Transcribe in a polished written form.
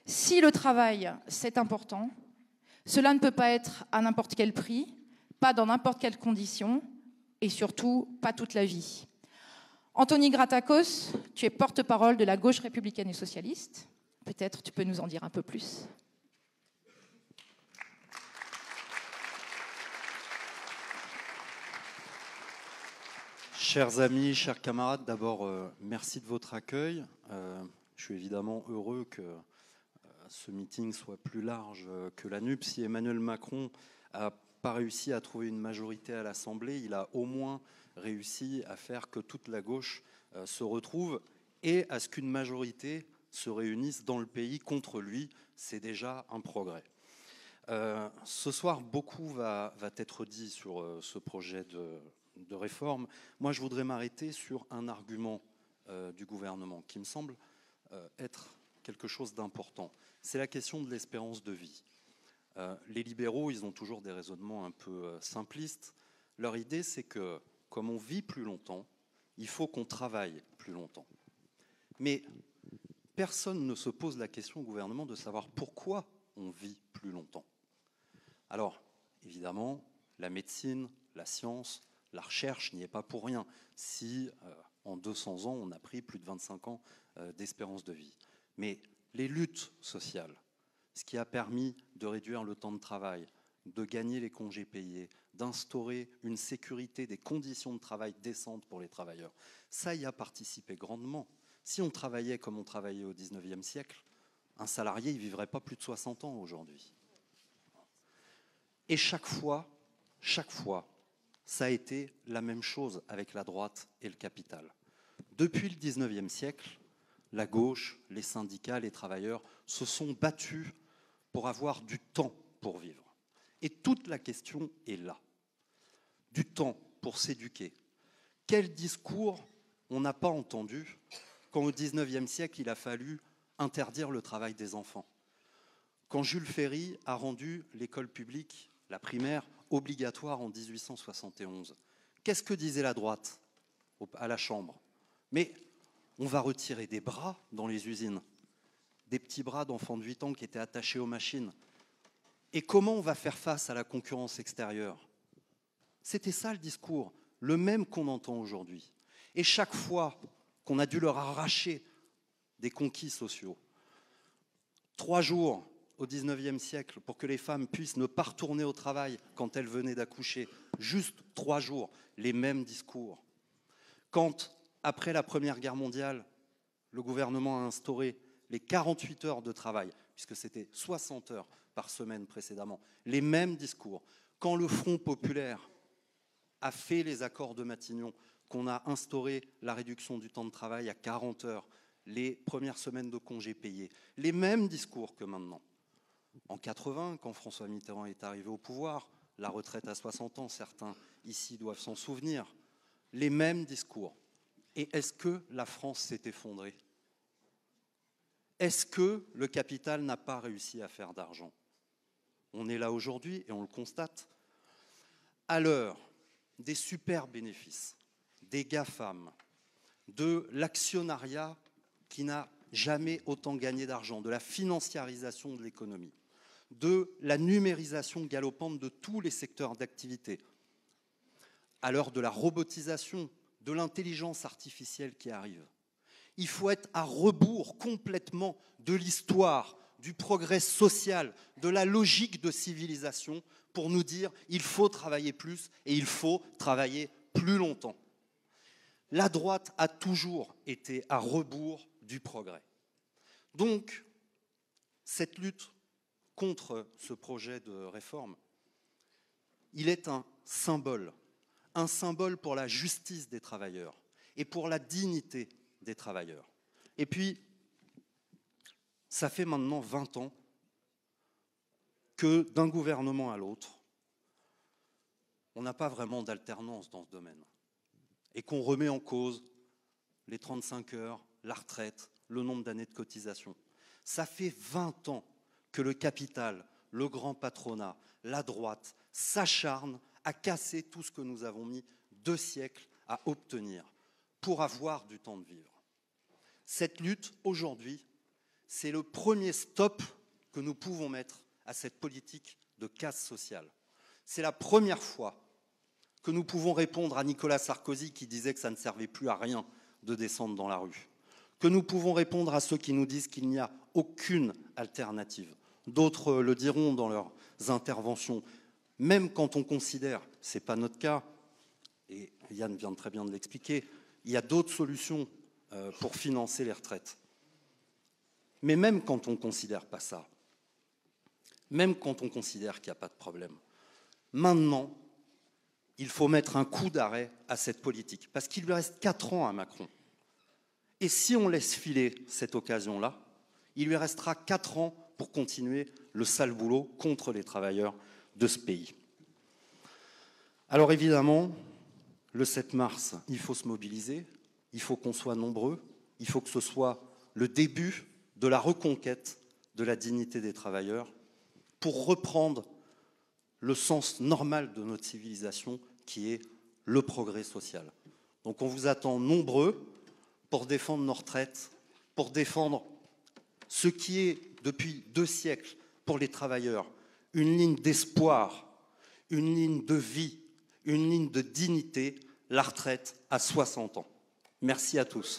Si le travail, c'est important, cela ne peut pas être à n'importe quel prix, pas dans n'importe quelles conditions, et surtout pas toute la vie. Anthony Gratakos, tu es porte-parole de la gauche républicaine et socialiste. Peut-être tu peux nous en dire un peu plus. Chers amis, chers camarades, d'abord, merci de votre accueil. Je suis évidemment heureux que ce meeting soit plus large que la NUP. Si Emmanuel Macron n'a pas réussi à trouver une majorité à l'Assemblée, il a au moins réussi à faire que toute la gauche se retrouve et à ce qu'une majorité se réunisse dans le pays contre lui. C'est déjà un progrès. Ce soir, beaucoup va être dit sur ce projet de réforme. Moi, je voudrais m'arrêter sur un argument du gouvernement qui me semble être quelque chose d'important. C'est la question de l'espérance de vie. Les libéraux, ils ont toujours des raisonnements un peu simplistes. Leur idée, c'est que comme on vit plus longtemps, il faut qu'on travaille plus longtemps. Mais personne ne se pose la question au gouvernement de savoir pourquoi on vit plus longtemps. Alors, évidemment, la médecine, la science, la recherche n'y est pas pour rien. Si en 200 ans, on a pris plus de 25 ans d'espérance de vie. Mais les luttes sociales, ce qui a permis de réduire le temps de travail, de gagner les congés payés, d'instaurer une sécurité, des conditions de travail décentes pour les travailleurs, ça y a participé grandement. Si on travaillait comme on travaillait au XIXe siècle, un salarié ne vivrait pas plus de 60 ans aujourd'hui. Et chaque fois, ça a été la même chose avec la droite et le capital. Depuis le XIXe siècle, la gauche, les syndicats, les travailleurs se sont battus pour avoir du temps pour vivre. Et toute la question est là. Du temps pour s'éduquer. Quel discours on n'a pas entendu quand au XIXe siècle, il a fallu interdire le travail des enfants? Quand Jules Ferry a rendu l'école publique, la primaire, obligatoire en 1871. Qu'est-ce que disait la droite à la Chambre? Mais on va retirer des bras dans les usines, des petits bras d'enfants de 8 ans qui étaient attachés aux machines. Et comment on va faire face à la concurrence extérieure? C'était ça le discours, le même qu'on entend aujourd'hui. Et chaque fois qu'on a dû leur arracher des conquis sociaux, 3 jours au XIXe siècle pour que les femmes puissent ne pas retourner au travail quand elles venaient d'accoucher, juste 3 jours, les mêmes discours. Quand, après la Première Guerre mondiale, le gouvernement a instauré les 48 heures de travail, puisque c'était 60 heures par semaine précédemment, les mêmes discours. Quand le Front populaire a fait les accords de Matignon, qu'on a instauré la réduction du temps de travail à 40 heures, les premières semaines de congés payés, les mêmes discours que maintenant. En 80, quand François Mitterrand est arrivé au pouvoir, la retraite à 60 ans, certains ici doivent s'en souvenir, les mêmes discours. Et est-ce que la France s'est effondrée? Est-ce que le capital n'a pas réussi à faire d'argent? On est là aujourd'hui et on le constate. À l'heure des super bénéfices, des GAFAM, de l'actionnariat qui n'a jamais autant gagné d'argent, de la financiarisation de l'économie, de la numérisation galopante de tous les secteurs d'activité, à l'heure de la robotisation, de l'intelligence artificielle qui arrive. Il faut être à rebours complètement de l'histoire, du progrès social, de la logique de civilisation pour nous dire il faut travailler plus et il faut travailler plus longtemps. La droite a toujours été à rebours du progrès. Donc, cette lutte contre ce projet de réforme, il est un symbole pour la justice des travailleurs et pour la dignité des travailleurs. Et puis, ça fait maintenant 20 ans que d'un gouvernement à l'autre, on n'a pas vraiment d'alternance dans ce domaine et qu'on remet en cause les 35 heures, la retraite, le nombre d'années de cotisation. Ça fait 20 ans que le capital, le grand patronat, la droite s'acharnent à casser tout ce que nous avons mis 2 siècles à obtenir pour avoir du temps de vivre. Cette lutte, aujourd'hui, c'est le premier stop que nous pouvons mettre à cette politique de casse sociale. C'est la première fois que nous pouvons répondre à Nicolas Sarkozy qui disait que ça ne servait plus à rien de descendre dans la rue, que nous pouvons répondre à ceux qui nous disent qu'il n'y a aucune alternative. D'autres le diront dans leurs interventions, même quand on considère, ce n'est pas notre cas, et Yann vient très bien de l'expliquer, il y a d'autres solutions pour financer les retraites. Mais même quand on ne considère pas ça, même quand on considère qu'il n'y a pas de problème, maintenant, il faut mettre un coup d'arrêt à cette politique, parce qu'il lui reste 4 ans à Macron. Et si on laisse filer cette occasion-là, il lui restera 4 ans pour continuer le sale boulot contre les travailleurs de ce pays. Alors évidemment, le 7 mars, il faut se mobiliser, il faut qu'on soit nombreux, il faut que ce soit le début de la reconquête de la dignité des travailleurs pour reprendre le sens normal de notre civilisation qui est le progrès social. Donc on vous attend nombreux pour défendre nos retraites, pour défendre ce qui est, depuis 2 siècles, pour les travailleurs, une ligne d'espoir, une ligne de vie, une ligne de dignité, la retraite à 60 ans. Merci à tous.